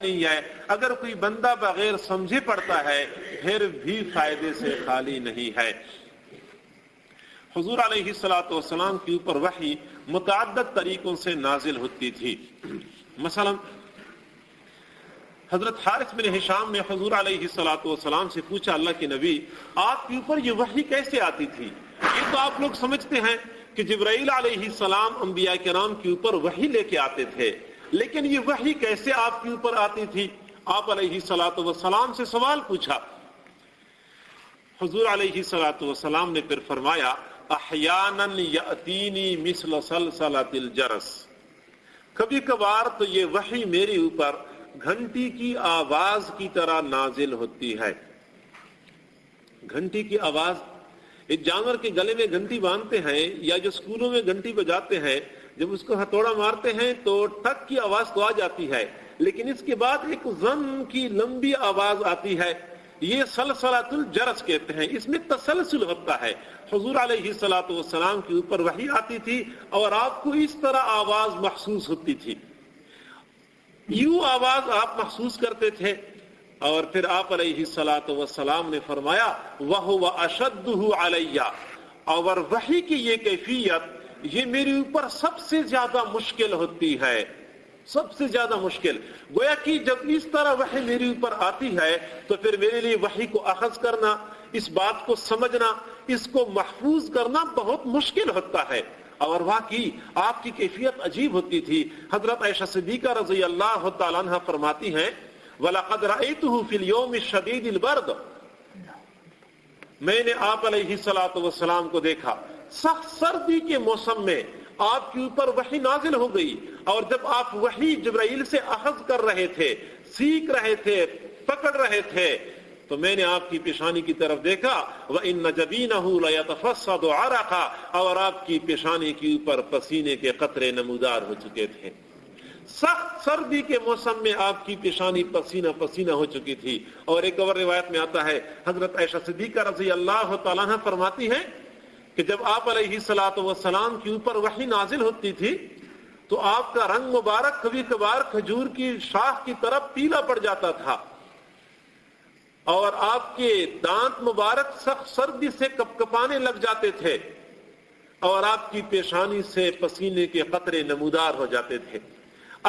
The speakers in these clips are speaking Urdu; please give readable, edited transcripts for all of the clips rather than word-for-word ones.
نہیں ہے. اگر کوئی بندہ بغیر سمجھے پڑھتا ہے پھر بھی فائدے سے خالی نہیں ہے. حضور علیہ الصلوۃ والسلام کے اوپر وحی متعدد طریقوں سے نازل ہوتی تھی. مثلا حضرت حارث بن ہشام نے حضور علیہ الصلوۃ والسلام سے پوچھا، اللہ کے نبی آپ کے اوپر یہ وحی کیسے آتی تھی؟ یہ تو آپ لوگ سمجھتے ہیں کہ جبرائیل علیہ السلام انبیاء کرام کے اوپر وحی لے کے آتے تھے، لیکن یہ وحی کیسے آپ کے اوپر آتی تھی؟ آپ علیہ الصلوۃ والسلام سے سوال پوچھا. حضور علیہ الصلوۃ والسلام نے پھر فرمایا، احیانا یاتینی مثل سلسلۃ الجرس، کبھی کبھار تو یہ وحی میرے اوپر گھنٹی کی آواز کی طرح نازل ہوتی ہے. گھنٹی کی آواز، ایک جانور کے گلے میں گھنٹی باندھتے ہیں یا جو اسکولوں میں گھنٹی بجاتے ہیں، جب اس کو ہتھوڑا مارتے ہیں تو ٹھک کی آواز تو آ جاتی ہے، لیکن اس کے بعد ایک زن کی لمبی آواز آتی ہے. یہ سلسلۃ الجرس کہتے ہیں، اس میں تسلسل ہوتا ہے. حضور علیہ الصلوۃ والسلام کے اوپر وحی آتی تھی اور آپ کو اس طرح آواز محسوس ہوتی تھی، یوں آواز آپ محسوس کرتے تھے. اور پھر آپ علیہ الصلوۃ والسلام نے فرمایا، وَهُوَ أَشَدُّهُ عَلَيَّ، اور وحی کی یہ کیفیت یہ میرے اوپر سب سے زیادہ مشکل ہوتی ہے، سب سے زیادہ مشکل. گویا کہ جب اس طرح وحی میرے اوپر آتی ہے تو پھر میرے لیے وحی کو اخذ کرنا، اس بات کو سمجھنا، اس کو محفوظ کرنا بہت مشکل ہوتا ہے. اور واقعی آپ کی کیفیت عجیب ہوتی تھی. حضرت عائشہ صدیقہ رضی اللہ تعالیٰ عنہ فرماتی ہیں، وَلَقَدْ رَأَيْتُهُ فِي الْيَوْمِ الشَّدِيدِ الْبَرْدِ، میں نے آپ علیہ الصلوۃ والسلام کو دیکھا سخت سردی کے موسم میں آپ کے اوپر وحی نازل ہو گئی، اور جب آپ وحی جبرائیل سے اخذ کر رہے تھے، سیکھ رہے تھے، پکڑ رہے تھے، تو میں نے آپ کی پیشانی کی طرف دیکھا، وَإِنَّ جَبِينَهُ لَيَتَفَصَّدُ عَرَقًا، اور آپ کی پیشانی کے اوپر پسینے کے قطرے نمودار ہو چکے تھے. سخت سردی کے موسم میں آپ کی پیشانی پسینہ پسینہ ہو چکی تھی. اور ایک اور روایت میں آتا ہے، حضرت عائشہ صدیقہ رضی اللہ تعالیٰ عنہ فرماتی ہیں کہ جب آپ علیہ الصلوۃ والسلام کے اوپر وحی نازل ہوتی تھی تو آپ کا رنگ مبارک کبھی کبھار کھجور کی شاخ کی طرف پیلا پڑ جاتا تھا، اور آپ کے دانت مبارک سخت سردی سے کپکپانے لگ جاتے تھے، اور آپ کی پیشانی سے پسینے کے قطرے نمودار ہو جاتے تھے.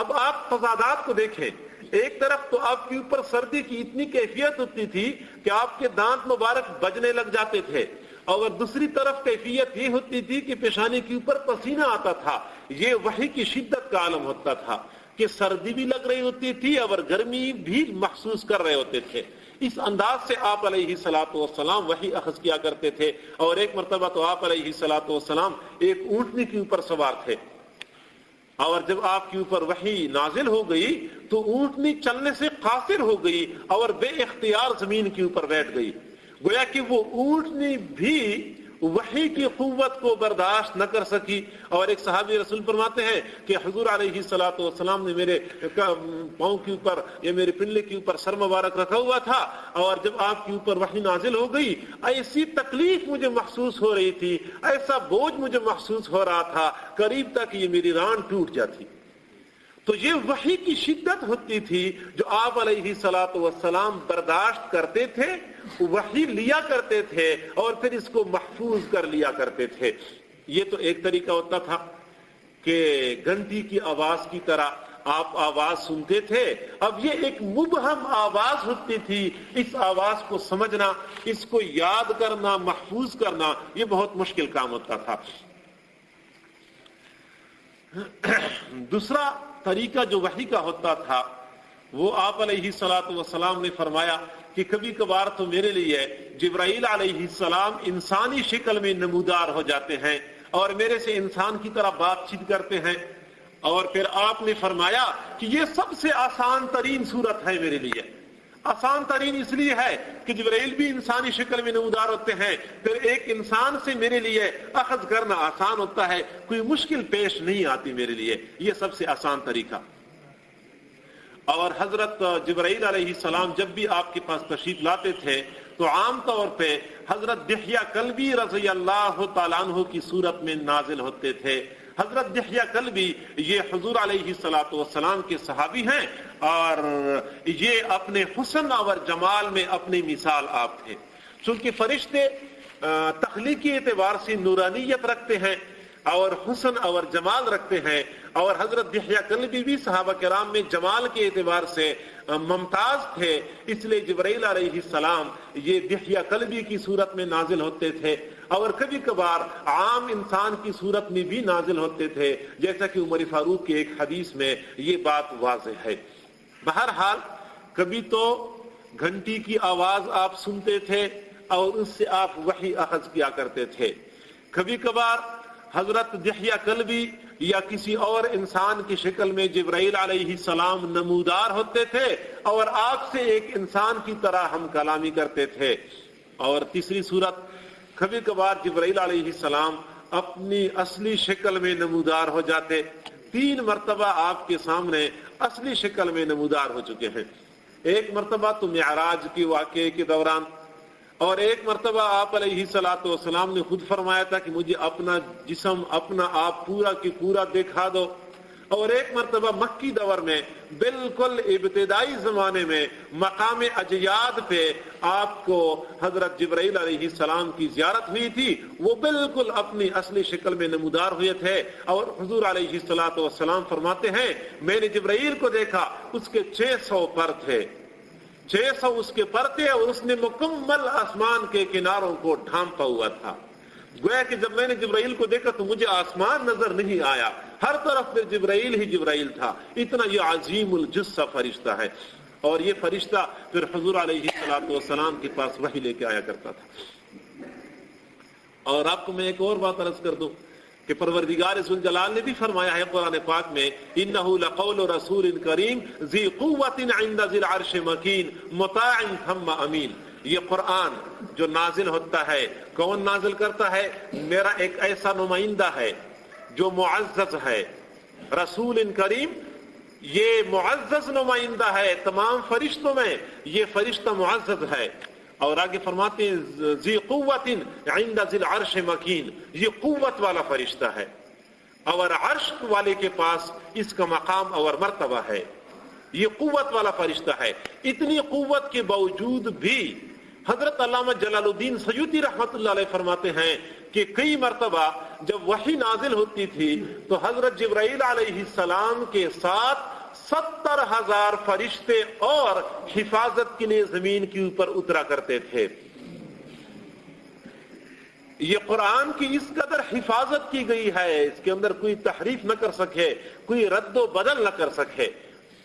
اب آپ تضادات کو دیکھیں، ایک طرف تو آپ کے اوپر سردی کی اتنی کیفیت ہوتی تھی کہ آپ کے دانت مبارک بجنے لگ جاتے تھے، اور دوسری طرف کیفیت یہ ہوتی تھی کہ پیشانی کے اوپر پسینہ آتا تھا. یہ وحی کی شدت کا عالم ہوتا تھا کہ سردی بھی لگ رہی ہوتی تھی اور گرمی بھی محسوس کر رہے ہوتے تھے. اس انداز سے آپ علیہ الصلوۃ والسلام وحی اخذ کیا کرتے تھے. اور ایک مرتبہ تو آپ علیہ الصلوۃ والسلام ایک اونٹنی کے اوپر سوار تھے، اور جب آپ کے اوپر وحی نازل ہو گئی تو اونٹنی چلنے سے قاصر ہو گئی اور بے اختیار زمین کے اوپر بیٹھ گئی. گویا کہ وہ اونٹنی بھی وحی کی قوت کو برداشت نہ کر سکی. اور ایک صحابی رسول فرماتے ہیں کہ حضور علیہ الصلوۃ والسلام نے میرے پاؤں کے اوپر یا میرے پنڈلی کے اوپر سر مبارک رکھا ہوا تھا، اور جب آپ کے اوپر وحی نازل ہو گئی ایسی تکلیف مجھے محسوس ہو رہی تھی، ایسا بوجھ مجھے محسوس ہو رہا تھا، قریب تک یہ میری ران ٹوٹ جاتی. تو یہ وحی کی شدت ہوتی تھی جو آپ علیہ الصلوۃ والسلام برداشت کرتے تھے، وحی لیا کرتے تھے اور پھر اس کو محفوظ کر لیا کرتے تھے. یہ تو ایک طریقہ ہوتا تھا کہ گھنٹی کی آواز کی طرح آپ آواز سنتے تھے. اب یہ ایک مبہم آواز ہوتی تھی، اس آواز کو سمجھنا، اس کو یاد کرنا، محفوظ کرنا یہ بہت مشکل کام ہوتا تھا. دوسرا طریقہ جو وحی کا ہوتا تھا وہ آپ علیہ الصلوۃ والسلام نے فرمایا کہ کبھی کبھار تو میرے لیے جبرائیل علیہ السلام انسانی شکل میں نمودار ہو جاتے ہیں اور میرے سے انسان کی طرح بات چیت کرتے ہیں. اور پھر آپ نے فرمایا کہ یہ سب سے آسان ترین صورت ہے میرے لیے. آسان ترین اس لیے ہے کہ جبرائیل بھی انسانی شکل میں نمودار ہوتے ہیں، پھر ایک انسان سے میرے لیے اخذ کرنا آسان ہوتا ہے، کوئی مشکل پیش نہیں آتی میرے لیے. یہ سب سے آسان طریقہ. اور حضرت جبرائیل علیہ السلام جب بھی آپ کے پاس تشریف لاتے تھے تو عام طور پہ حضرت دحیہ کلبی رضی اللہ تعالیٰ عنہ کی صورت میں نازل ہوتے تھے. حضرت دحیہ کلبی یہ حضور علیہ الصلوۃ والسلام کے صحابی ہیں اور یہ اپنے حسن اور جمال میں اپنی مثال آپ تھے. چونکہ فرشتے تخلیقی اعتبار سے نورانیت رکھتے ہیں اور حسن اور جمال رکھتے ہیں، اور حضرت دحیہ کلبی بھی صحابہ کرام میں جمال کے اعتبار سے ممتاز تھے. اس لیے جبرائیل علیہ السلام یہ دحیہ کلبی کی صورت میں نازل ہوتے تھے اور کبھی کبھار عام انسان کی صورت میں بھی نازل ہوتے تھے، جیسا کہ عمر فاروق کی ایک حدیث میں یہ بات واضح ہے. بہرحال کبھی تو گھنٹی کی آواز آپ سنتے تھے اور اس سے آپ وحی اخذ کیا کرتے تھے. کبھی کبھار حضرت دحیہ کلبی یا کسی اور انسان کی شکل میں جبرائیل علیہ السلام نمودار ہوتے تھے اور آپ سے ایک انسان کی طرح ہم کلامی کرتے تھے. اور تیسری صورت، کبھی کبھار جبرائیل علیہ السلام اپنی اصلی شکل میں نمودار ہو جاتے. 3 مرتبہ آپ کے سامنے اصلی شکل میں نمودار ہو چکے ہیں. ایک مرتبہ تو معراج کے واقعے کے دوران، اور ایک مرتبہ آپ علیہ السلام نے خود فرمایا تھا کہ مجھے اپنا جسم، اپنا آپ پورا کی پورا دکھا دو. اور ایک مرتبہ مکی دور میں بالکل ابتدائی زمانے میں مقام اجیاد پہ آپ کو حضرت جبرائیل علیہ السلام کی زیارت ہوئی تھی. وہ بالکل اپنی اصلی شکل میں نمودار ہوئے تھے اور حضور علیہ السلام فرماتے ہیں میں نے جبرائیل کو دیکھا، اس کے 600 پر تھے، 600 اس کے پر تھے اور اس نے مکمل آسمان کے کناروں کو ڈھانپا ہوا تھا. گویا کہ جب میں نے جبرائیل کو دیکھا تو مجھے آسمان نظر نہیں آیا، ہر طرف پھر جبرائیل ہی جبرائیل تھا. اتنا یہ عظیم الجثہ فرشتہ ہے. اور یہ فرشتہ پھر حضور علیہ السلام کے پاس وحی لے کے آیا کرتا تھا. اور آپ کو میں ایک اور بات عرض کر دوں کہ پروردگار ذوالجلال نے بھی فرمایا ہے قرآن پاک میں انہ لقول رسول کریم ذی قوت عند ذی العرش مکین مطاع ثم امین. یہ قرآن جو نازل ہوتا ہے، کون نازل کرتا ہے؟ میرا ایک ایسا نمائندہ ہے جو معزز ہے، رسول کریم. یہ معزز نمائندہ ہے تمام فرشتوں میں، یہ فرشتہ معزز ہے. اور آگے فرماتے ہیں ذی قوت عند ذی العرش مکین، یہ قوت والا فرشتہ ہے اور عرش والے کے پاس اس کا مقام اور مرتبہ ہے. یہ قوت والا فرشتہ ہے. اتنی قوت کے باوجود بھی حضرت علامہ جلال الدین سیوطی رحمۃ اللہ علیہ فرماتے ہیں کہ کئی مرتبہ جب وحی نازل ہوتی تھی تو حضرت جبرائیل علیہ السلام کے ساتھ 70,000 فرشتے اور حفاظت کے لیے زمین کے اوپر اترا کرتے تھے. یہ قرآن کی اس قدر حفاظت کی گئی ہے، اس کے اندر کوئی تحریف نہ کر سکے، کوئی رد و بدل نہ کر سکے.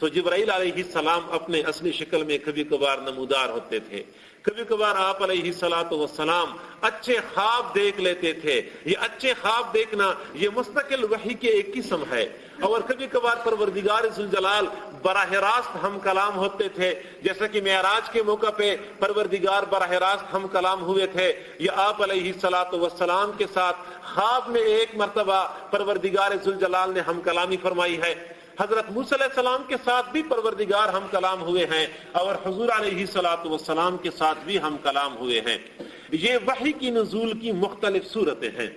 تو جبرائیل علیہ السلام اپنے اصلی شکل میں کبھی کبھار نمودار ہوتے تھے. کبھی کبھار آپ علیہ السلام اچھے خواب دیکھ لیتے تھے. یہ اچھے خواب دیکھنا یہ مستقل وحی کے ایک قسم ہے. اور کبھی کبھار پروردگار ذوالجلال براہ راست ہم کلام ہوتے تھے، جیسا کہ معراج کے موقع پہ پروردگار براہ راست ہم کلام ہوئے تھے. یہ آپ علیہ السلام کے ساتھ خواب میں ایک مرتبہ پروردگار ذوالجلال نے ہم کلامی فرمائی ہے. حضرت موسیٰ علیہ السلام کے ساتھ بھی پروردگار ہم کلام ہوئے ہیں اور حضور علیہ السلام کے ساتھ بھی ہم کلام ہوئے ہیں. یہ وحی کی نزول کی مختلف صورتیں ہیں.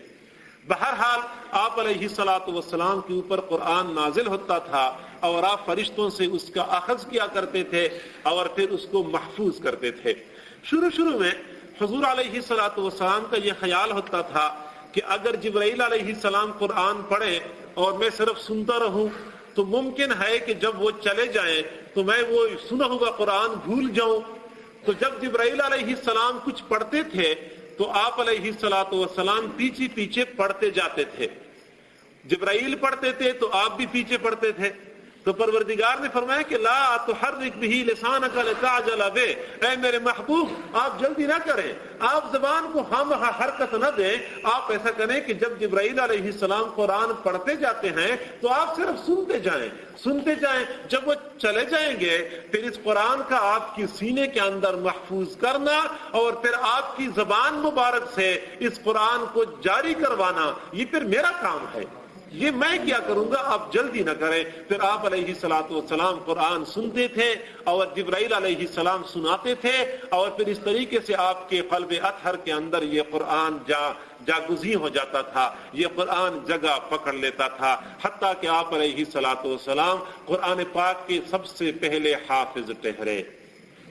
بہرحال آپ علیہ السلام کے اوپر قرآن نازل ہوتا تھا اور آپ فرشتوں سے اس کا اخذ کیا کرتے تھے اور پھر اس کو محفوظ کرتے تھے. شروع میں حضور علیہ السلام کا یہ خیال ہوتا تھا کہ اگر جبرائیل علیہ السلام قرآن پڑھیں اور میں صرف سنتا رہوں تو ممکن ہے کہ جب وہ چلے جائیں تو میں وہ سنا ہوا قرآن بھول جاؤں. تو جب جبرائیل علیہ السلام کچھ پڑھتے تھے تو آپ علیہ السلام پیچھے پڑھتے جاتے تھے. جبرائیل پڑھتے تھے تو آپ بھی پیچھے پڑھتے تھے. تو پروردگار نے فرمایا کہ لا تحرک به لسانک لتعجل به، اے میرے محبوب آپ جلدی نہ کریں، آپ زبان کو ہم حرکت نہ دیں. آپ ایسا کریں کہ جب جبرائیل علیہ السلام قرآن پڑھتے جاتے ہیں تو آپ صرف سنتے جائیں. جب وہ چلے جائیں گے پھر اس قرآن کا آپ کی سینے کے اندر محفوظ کرنا اور پھر آپ کی زبان مبارک سے اس قرآن کو جاری کروانا، یہ پھر میرا کام ہے. یہ میں کیا کروں گا، آپ جلدی نہ کریں۔ پھر آپ علیہ الصلوۃ والسلام قرآن سنتے تھے اور جبرائیل علیہ السلام سناتے تھے، اور پھر اس طریقے سے آپ کے قلب اطہر کے اندر یہ قرآن جاگزی ہو جاتا تھا، یہ قرآن جگہ پکڑ لیتا تھا، حتیٰ کہ آپ علیہ الصلوۃ والسلام قرآن پاک کے سب سے پہلے حافظ ٹھہرے۔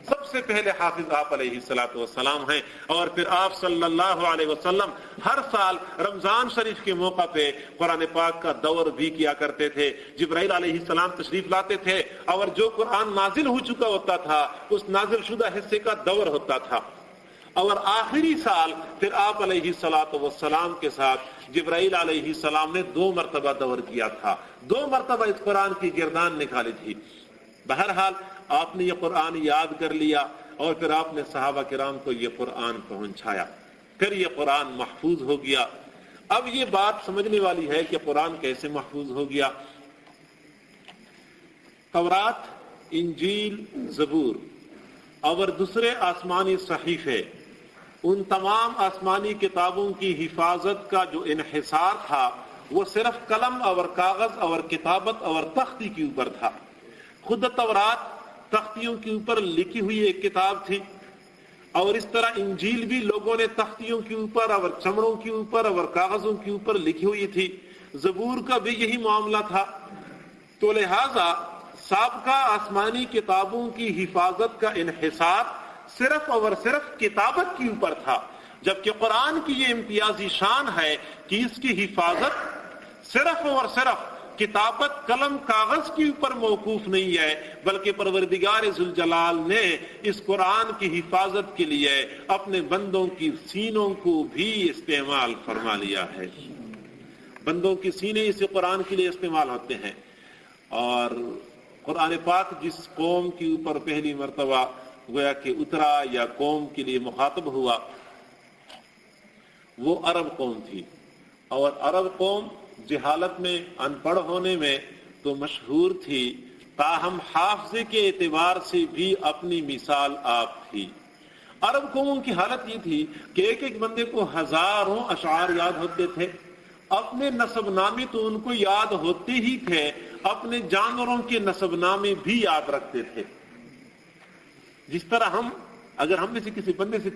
سب سے پہلے حافظ آپ علیہ الصلوۃ والسلام ہیں۔ اور پھر آپ صلی اللہ علیہ وسلم ہر سال رمضان شریف کے موقع پہ قرآن پاک کا دور بھی کیا کرتے تھے۔ جبرائیل علیہ السلام تشریف لاتے تھے اور جو قرآن نازل ہو چکا ہوتا تھا اس نازل شدہ حصے کا دور ہوتا تھا، اور آخری سال پھر آپ علیہ الصلوۃ والسلام کے ساتھ جبرائیل علیہ السلام نے 2 مرتبہ دور کیا تھا، 2 مرتبہ اس قرآن کی گردان نکالی تھی۔ بہرحال آپ نے یہ قرآن یاد کر لیا اور پھر آپ نے صحابہ کرام کو یہ قرآن پہنچایا، پھر یہ قرآن محفوظ ہو گیا۔ اب یہ بات سمجھنے والی ہے کہ قرآن کیسے محفوظ ہو گیا۔ تورات، انجیل، زبور اور دوسرے آسمانی صحیفے، ان تمام آسمانی کتابوں کی حفاظت کا جو انحصار تھا وہ صرف قلم اور کاغذ اور کتابت اور تختی کے اوپر تھا۔ خود تورات تختیوں کے اوپر لکھی ہوئی ایک کتاب تھی، اور اس طرح انجیل بھی لوگوں نے تختیوں کے اوپر اور چمڑوں کے اوپر اور کاغذوں کے اوپر لکھی ہوئی تھی۔ زبور کا بھی یہی معاملہ تھا۔ تو لہذا سابقہ آسمانی کتابوں کی حفاظت کا انحصار صرف اور صرف کتابت کے اوپر تھا، جبکہ قرآن کی یہ امتیازی شان ہے کہ اس کی حفاظت صرف اور صرف کتابت قلم کاغذ کے اوپر موقوف نہیں ہے، بلکہ پروردگار ذوالجلال نے اس قرآن کی حفاظت کے لیے اپنے بندوں کی سینوں کو بھی استعمال فرما لیا ہے۔ بندوں کی سینے اس قرآن کے لیے استعمال ہوتے ہیں۔ اور قرآن پاک جس قوم کے اوپر پہلی مرتبہ گویا کہ اترا یا قوم کے لیے مخاطب ہوا وہ عرب قوم تھی، اور عرب قوم جہالت میں، ان پڑھ ہونے میں تو مشہور تھی، تاہم حافظے کے اعتبار سے بھی اپنی مثال آپ تھی۔ عرب قوموں کی حالت یہ تھی کہ ایک ایک بندے کو ہزاروں اشعار یاد ہوتے تھے، اپنے نسب نامے تو ان کو یاد ہوتے ہی تھے، اپنے جانوروں کے نسب نامے بھی یاد رکھتے تھے۔ جس طرح اگر ہم میں سے کسی بندے سے